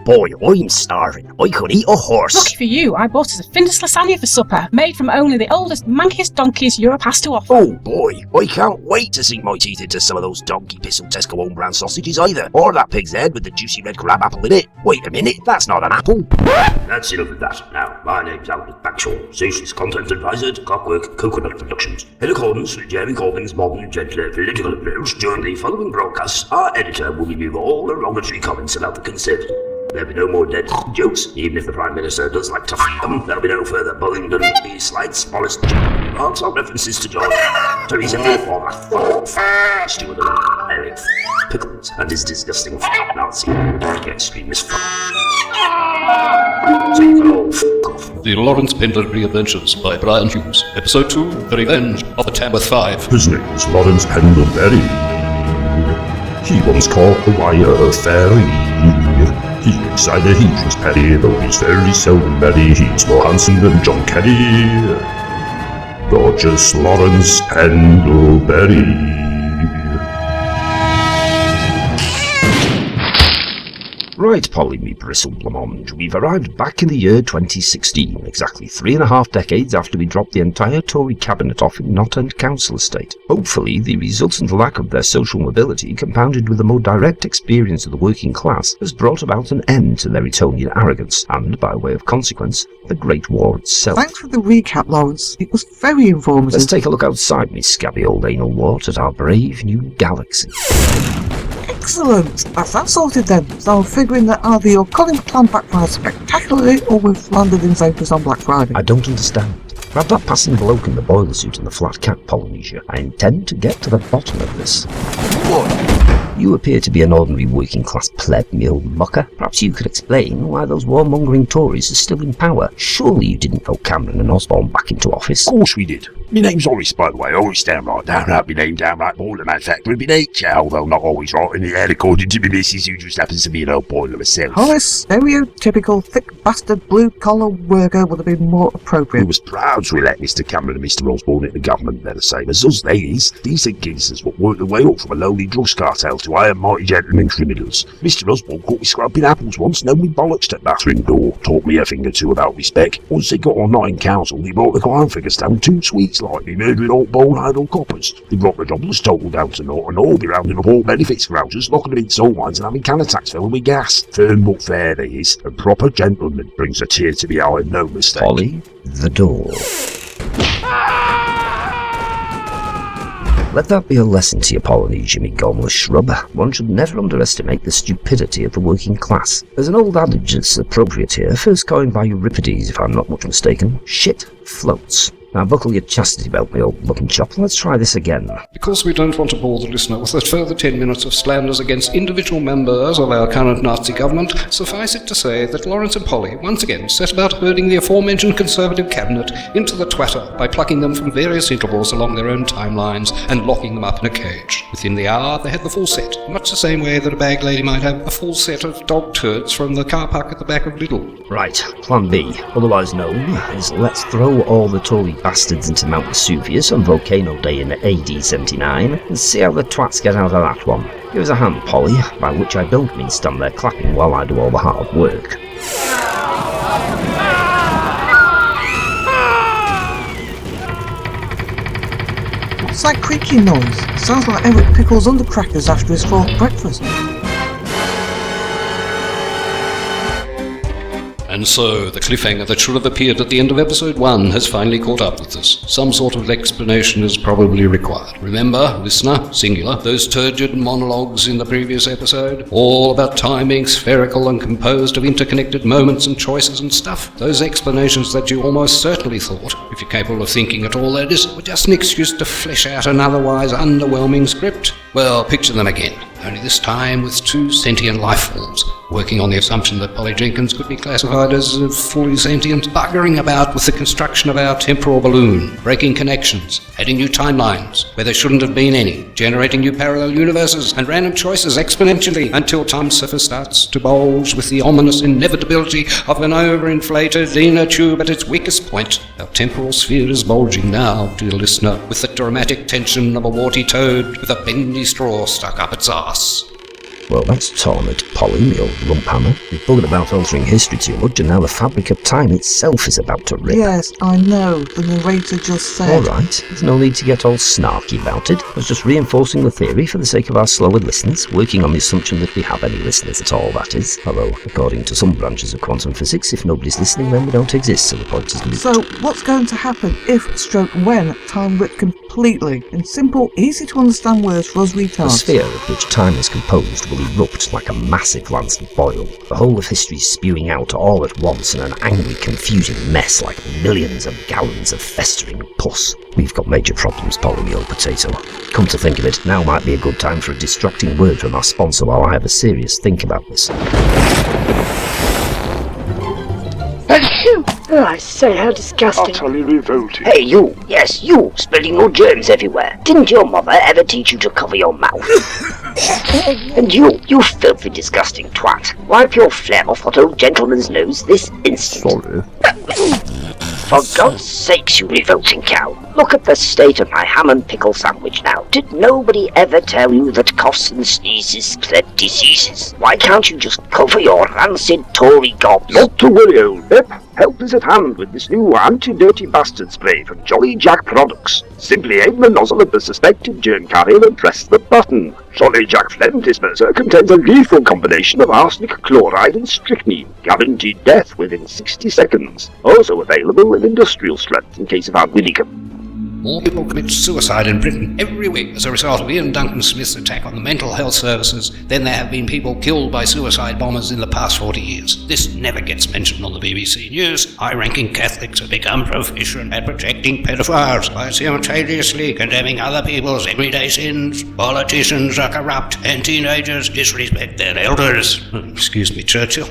Boy, I'm starving. I could eat a horse. Lucky for you, I bought us a Findus lasagna for supper, made from only the oldest, mankiest donkeys Europe has to offer. Oh boy, I can't wait to sink my teeth into some of those donkey pissle Tesco home brand sausages either. Or that pig's head with the juicy red crab apple in it. Wait a minute, that's not an apple. That's enough of that. Now, my name's Albert Bagshaw, Socialist Content Advisor to Clockwork Coconut Productions. In accordance with Jeremy Corbyn's modern, gentler political approach, during the following broadcasts, our editor will remove all derogatory comments about the Conservative. There'll be no more dead jokes, even if the Prime Minister does like to f*** them. There'll be no further bullying than the slight smallest remarks or references to John, Theresa May, or that Stuart Eric Pickles and his disgusting Nazi extremist Take it all off. The Laura Pendlebury Adventures by Brian Hughes. Episode 2, The Revenge of the Tamworth Five. His name was Laura Pendlebury. He once caught the wire fairy. He looks either he was petty, though he's very seldom merry. He's more handsome than John Kerry. Gorgeous Lawrence Pendlebury. Right, Polly, me bristle blancmange, we've arrived back in the year 2016, exactly 3.5 decades after we dropped the entire Tory cabinet off in Knott End Council estate. Hopefully, the resultant lack of their social mobility, compounded with a more direct experience of the working class, has brought about an end to their Etonian arrogance, and, by way of consequence, the Great War itself. Thanks for the recap, Lawrence. It was very informative. Let's take a look outside me scabby old anal wart at our brave new galaxy. Excellent! That's that sorted then. So I'm figuring that either your cunning plan backfired spectacularly or we've landed in Cyprus on Black Friday. I don't understand. Grab that passing bloke in the boiler suit and the flat cap, Polynesia. I intend to get to the bottom of this. What? You appear to be an ordinary working-class pleb, me old mucker. Perhaps you could explain why those warmongering Tories are still in power. Surely you didn't vote Cameron and Osborne back into office. Of course we did. My name's Horace, by the way. Horace downright my name downright boiler manufacturer by nature, although not always right in the head, according to my missus, who just happens to be an old boiler herself. Horace, stereotypical thick bastard blue-collar worker would have been more appropriate. We was proud to elect Mr Cameron and Mr Osborne into government. They're the same as us, they is. Decent geezers what worked their way up from a lowly drugs cartel to higher mighty gentlemen criminals. Mr Osborne caught me scrubbing apples once, no me bollocks at bathroom door. Taught me a thing or two about respect. Once they got on Notting Council, they brought the crime figures down 2 sweets like me murdering old bone idle coppers. They brought the jobless total down to naught and all be rounding up all benefits grousers, locking them in soul mines and having can attacks filled with gas. Firm but fair they is, and proper gentleman brings a tear to the eye, no mistake. Polly, the door. Let that be a lesson to you, Polynesia, me gormless shrub. One should never underestimate the stupidity of the working class. There's an old adage that's appropriate here, first coined by Euripides, if I'm not much mistaken. Shit floats. Now buckle your chastity belt, me old looking chop. Let's try this again. Because we don't want to bore the listener with a further 10 minutes of slanders against individual members of our current Nazi government, suffice it to say that Lawrence and Polly once again set about herding the aforementioned Conservative cabinet into the twatter by plucking them from various intervals along their own timelines and locking them up in a cage. Within the hour, they had the full set, much the same way that a bag lady might have a full set of dog turds from the car park at the back of Lidl. Right, plan B, otherwise known as let's throw all the Tory bastards into Mount Vesuvius on Volcano Day in AD 79 and see how the twats get out of that one. Give us a hand, Polly, by which I don't mean stand there clapping while I do all the hard work. What's that creaking noise? Sounds like Eric Pickles' undercrackers after his 4th breakfast. And so, the cliffhanger that should have appeared at the end of episode 1 has finally caught up with us. Some sort of explanation is probably required. Remember, listener, singular, those turgid monologues in the previous episode? All about time being spherical and composed of interconnected moments and choices and stuff? Those explanations that you almost certainly thought, if you're capable of thinking at all that is, were just an excuse to flesh out an otherwise underwhelming script? Well, picture them again. Only this time with 2 sentient life forms, working on the assumption that Polly Jenkins could be classified as fully sentient, buggering about with the construction of our temporal balloon, breaking connections, adding new timelines where there shouldn't have been any, generating new parallel universes and random choices exponentially until time surface starts to bulge with the ominous inevitability of an overinflated inner tube at its weakest point. Our temporal sphere is bulging now, dear listener, with the dramatic tension of a warty toad with a bendy straw stuck up its arse. Well, that's torn it, Polly, the old lump hammer. You've buggered about altering history too much, and now the fabric of time itself is about to rip. Yes, I know, the narrator just said. Alright, there's no need to get all snarky about it. I was just reinforcing the theory for the sake of our slower listeners, working on the assumption that we have any listeners at all, that is. Although, according to some branches of quantum physics, if nobody's listening, then we don't exist, so the point is moot. So, what's going to happen if, stroke when, time ripped completely? In simple, easy to understand words for us The retards. sphere of which time is composed will erupt like a massive lancet boil, the whole of history spewing out all at once in an angry, confusing mess like millions of gallons of festering pus. We've got major problems, Polly, the old potato. Come to think of it, now might be a good time for a distracting word from our sponsor while I have a serious think about this. Oh, I say, how disgusting. Utterly revolting. Hey, you! Yes, you! Spreading your germs everywhere. Didn't your mother ever teach you to cover your mouth? And you filthy, disgusting twat. Wipe your phlegm off that old gentleman's nose this instant. Sorry. For God's sakes, you revolting cow. Look at the state of my ham and pickle sandwich now. Did nobody ever tell you that coughs and sneezes spread diseases? Why can't you just cover your rancid Tory gobs? Not to worry, old Pip. Help is at hand with this new anti-dirty bastard spray from Jolly Jack Products. Simply aim the nozzle at the suspected germ carrier and press the button. Jolly Jack Phlegm Disperser contains a lethal combination of arsenic, chloride and strychnine. Guaranteed death within 60 seconds. Also available in industrial strength in case of Willicum. More people commit suicide in Britain every week as a result of Ian Duncan Smith's attack on the mental health services than there have been people killed by suicide bombers in the past 40 years. This never gets mentioned on the BBC News. High-ranking Catholics have become proficient at protecting pedophiles by simultaneously condemning other people's everyday sins. Politicians are corrupt and teenagers disrespect their elders. Excuse me, Churchill.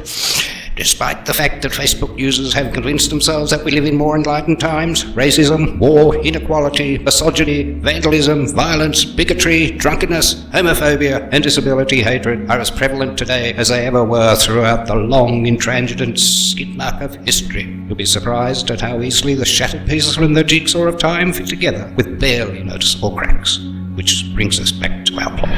Despite the fact that Facebook users have convinced themselves that we live in more enlightened times, racism, war, inequality, misogyny, vandalism, violence, bigotry, drunkenness, homophobia, and disability hatred are as prevalent today as they ever were throughout the long, intransigent skid mark of history. You'll be surprised at how easily the shattered pieces from the jigsaw of time fit together with barely noticeable cracks. Which brings us back to our plot.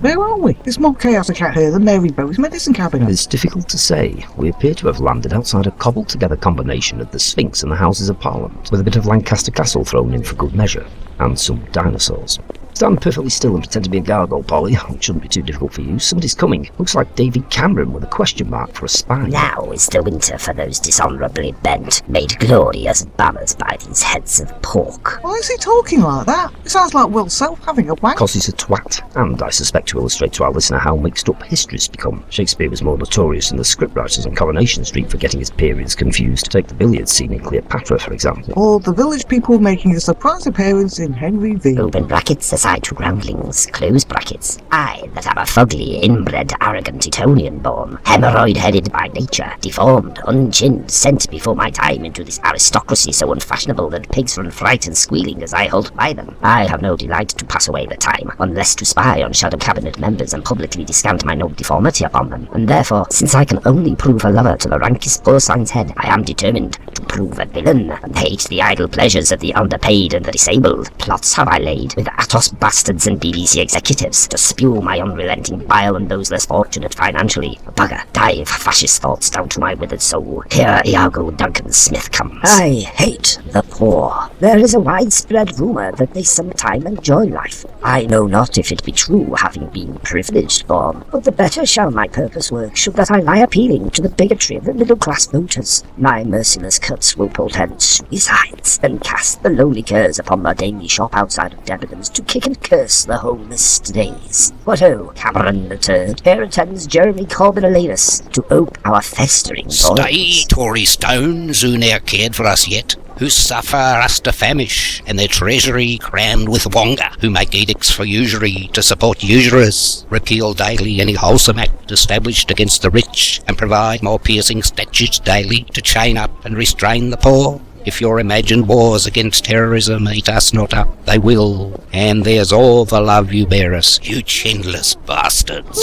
Where are we? There's more chaotic out here than Mary Bowie's medicine cabinet. It's difficult to say. We appear to have landed outside a cobbled-together combination of the Sphinx and the Houses of Parliament, with a bit of Lancaster Castle thrown in for good measure, and some dinosaurs. Stand perfectly still and pretend to be a gargoyle, Polly. It shouldn't be too difficult for you. Somebody's coming. Looks like David Cameron with a question mark for a spine. Now is the winter for those dishonourably bent, made glorious banners by these heads of pork. Why is he talking like that? It sounds like Will Self having a wank. Because he's a twat, and I suspect to illustrate to our listener how mixed up history's become. Shakespeare was more notorious than the scriptwriters on Coronation Street for getting his periods confused. Take the billiard scene in Cleopatra, for example. Or the village people making a surprise appearance in Henry V. Open brackets aside to groundlings, close brackets. I, that am a fugly, inbred, arrogant Etonian born, hemorrhoid-headed by nature, deformed, unchinned, sent before my time into this aristocracy so unfashionable that pigs run frightened squealing as I halt by them. I have no delight to pass away the time, unless to spy on shadow cabinet members and publicly descant my noble deformity upon them, and therefore, since I can only prove a lover to the rankest porcine's head, I am determined to prove a villain, and hate the idle pleasures of the underpaid and the disabled. Plots have I laid, with Atos bastards and BBC executives, to spew my unrelenting bile on those less fortunate financially. Bugger, dive fascist thoughts down to my withered soul. Here Iago Duncan Smith comes. I hate the poor. There is a widespread rumour that they sometime enjoy life. I know not if it be true, having been privileged born, but the better shall my purpose work should that I lie appealing to the bigotry of the middle-class voters. My merciless cuts will portend suicides, and cast the lowly curs upon the daily shop outside of Debenhams to kick and curse the homeless days. What ho, Cameron the turd, here attends Jeremy Corbyn-Alanus to ope our festering Stay, Tory stones, who ne'er cared for us yet, who suffer us to famish, and their treasury crammed with wonga, who make edicts for usury to support usurers, repeal daily any wholesome act established against the rich, and provide more piercing statutes daily to chain up and restrain the poor. If your imagined wars against terrorism eat us not up, they will, and there's all the love you bear us, you chinless bastards.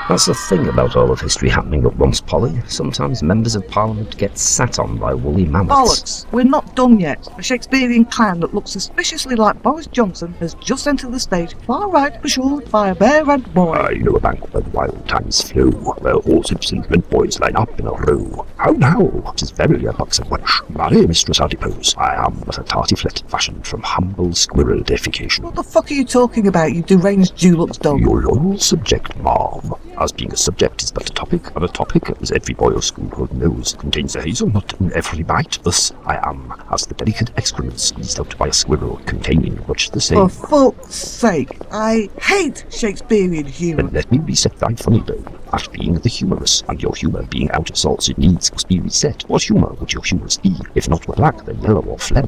That's the thing about all of history happening at once, Polly. Sometimes members of Parliament get sat on by woolly mammoths. Bollocks! We're not done yet. A Shakespearean clown that looks suspiciously like Boris Johnson has just entered the stage, far right, assured by a bare-red boy. I know a bank where the wild times flow, where all citizens and boys line up in a row. How now? 'Tis verily a buxom wench. Marry, mistress adipose, I am but a tartiflette, fashioned from humble squirrel defecation. What the fuck are you talking about, you deranged Dulux dog? Your loyal subject, ma'am. As being a subject is but a topic, and a topic, as every boy of schoolhood knows, contains a hazelnut in every bite. Thus I am, as the delicate excrement squeezed out by a squirrel, containing much the same. For fuck's sake, I hate Shakespearean humour. Then let me reset thy funny bone. That being the humorous, and your humour being out of sorts, it needs must be reset. What humour would your humorous be, if not were black, then yellow or phlegm?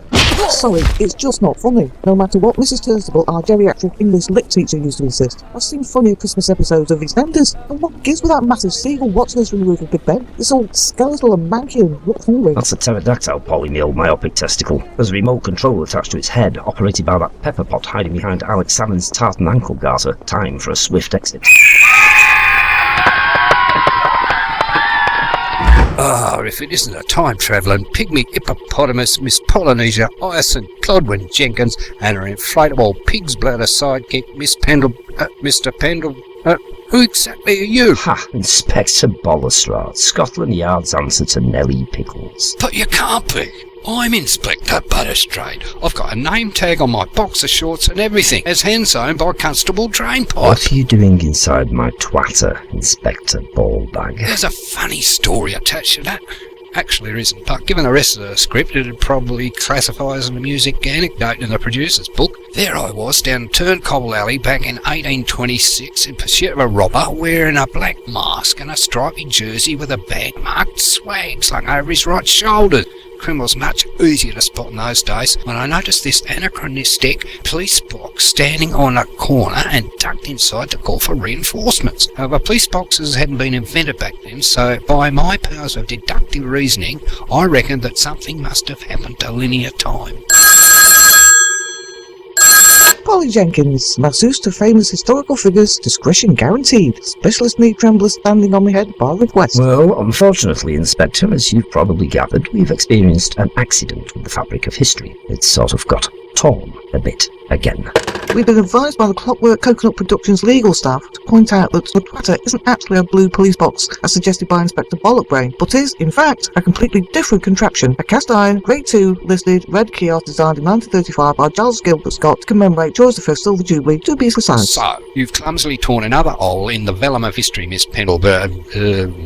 Sorry, it's just not funny. No matter what Mrs. Turnstable, our geriatric English lit teacher, used to insist. I've seen funnier Christmas episodes of EastEnders. And what gives with that massive seagull watching us from the roof of Big Ben? It's all skeletal and manky and look hungry. That's a pterodactyl, Polly, my old myopic testicle. There's a remote control attached to its head, operated by that pepper pot hiding behind Alex Salmon's tartan ankle garter. Time for a swift exit. If it isn't a time-travelling pygmy hippopotamus, Miss Polynesia, Hyacinth, Clodwin Jenkins, and her inflatable pig's bladder sidekick, Mr. Pendle... who exactly are you? Ha! Inspector Bollestrade, Scotland Yard's answer to Nellie Pickles. But you can't be. I'm Inspector Butterstrade. I've got a name tag on my boxer shorts and everything, as hand-sewn by Constable Drainpipe. What are you doing inside my twatter, Inspector Ballbag? There's a funny story attached to that. Actually, there isn't, but given the rest of the script, it'd probably classify as an amusing anecdote in the producer's book. There I was, down Turncobble Alley back in 1826, in pursuit of a robber wearing a black mask and a stripy jersey with a bag marked swag slung over his right shoulder. Criminals much easier to spot in those days when I noticed this anachronistic police box standing on a corner and ducked inside to call for reinforcements. However, police boxes hadn't been invented back then, so by my powers of deductive reasoning, I reckoned that something must have happened to linear time. Polly Jenkins, masseuse to famous historical figures, discretion guaranteed. Specialist knee trembler standing on my head by request. Well, unfortunately, Inspector, as you've probably gathered, we've experienced an accident with the fabric of history. It's sort of got torn a bit again. We've been advised by the Clockwork Coconut Productions legal staff to point out that the twatter isn't actually a blue police box, as suggested by Inspector Bollockbrain, but is, in fact, a completely different contraption. A cast iron, Grade 2, listed, red kiosk designed in 1935 by Giles Gilbert Scott to commemorate George V's Silver Jubilee, to be precise. So, you've clumsily torn another hole in the vellum of history, Miss Pendlebury.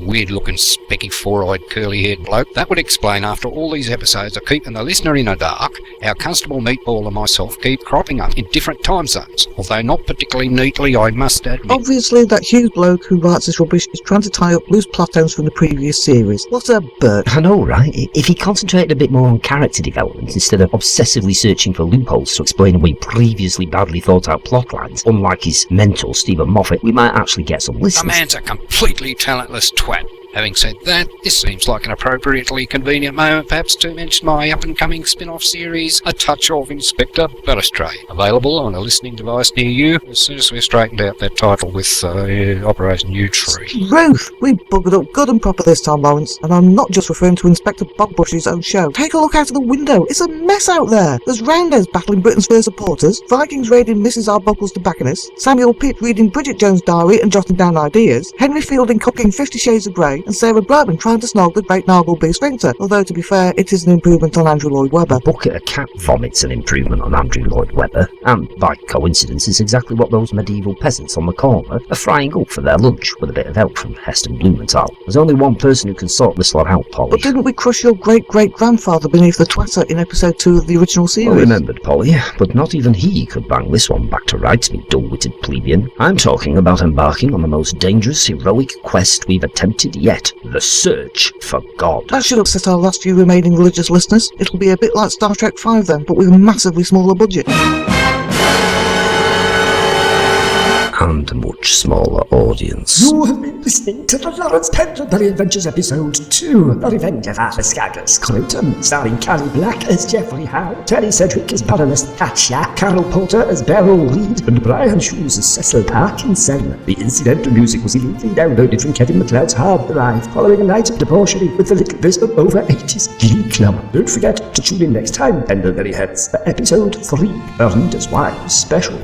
Weird-looking, specky, four-eyed, curly-haired bloke. That would explain, after all these episodes of keeping the listener in the dark, how Constable Meatball and myself keep cropping up in different time zones, although not particularly neatly, I must admit. Obviously, that Hughes bloke who writes this rubbish is trying to tie up loose plot ends from the previous series. What a bird. I know, right? If he concentrated a bit more on character development instead of obsessively searching for loopholes to explain away previously badly thought-out plot lines, unlike his mentor Stephen Moffat, we might actually get some listeners. The man's a completely talentless twat. Having said that, this seems like an appropriately convenient moment perhaps to mention my up-and-coming spin-off series, A Touch of Inspector Butterstrade, available on a listening device near you as soon as we've straightened out that title with Operation U-Tree. Ruth, we buggered up good and proper this time, Lawrence, and I'm not just referring to Inspector Bob Bush's own show. Take a look out of the window. It's a mess out there. There's Roundheads battling Britain's first supporters, Vikings raiding Mrs. Arbuckle's tobacconist, Samuel Pitt reading Bridget Jones' diary and jotting down ideas, Henry Fielding cooking 50 Shades of Grey, and Sarah Brightman trying to snog the great Nargle sphincter, although to be fair, it is an improvement on Andrew Lloyd Webber. A bucket of cat vomit's an improvement on Andrew Lloyd Webber, and by coincidence is exactly what those medieval peasants on the corner are frying up for their lunch, with a bit of help from Heston Blumenthal. There's only one person who can sort this lot out, Polly. But didn't we crush your great-great-grandfather beneath the twatter in episode 2 of the original series? Well remembered, Polly, but not even he could bang this one back to rights, me dull-witted plebeian. I'm talking about embarking on the most dangerous, heroic quest we've attempted yet, the search for God. That should upset our last few remaining religious listeners. It'll be a bit like Star Trek V then, but with a massively smaller budget. and a much smaller audience. You have been listening to the Laura Pendlebury Adventures Episode 2, The Revenge of Arthur Scaggs Scrotum, starring Carrie Black as Geoffrey Howe, Terry Sedgwick as Baroness Thatcher, Carol Porter as Beryl Reed, and Brian Hughes as Cecil Parkinson. The incidental music was illegally downloaded from Kevin MacLeod's hard drive following a night of debauchery with the Little Bit of Over 80s Glee Club. Don't forget to tune in next time, Pendlebury Heads, for Episode 3, a Reader's Wives Special.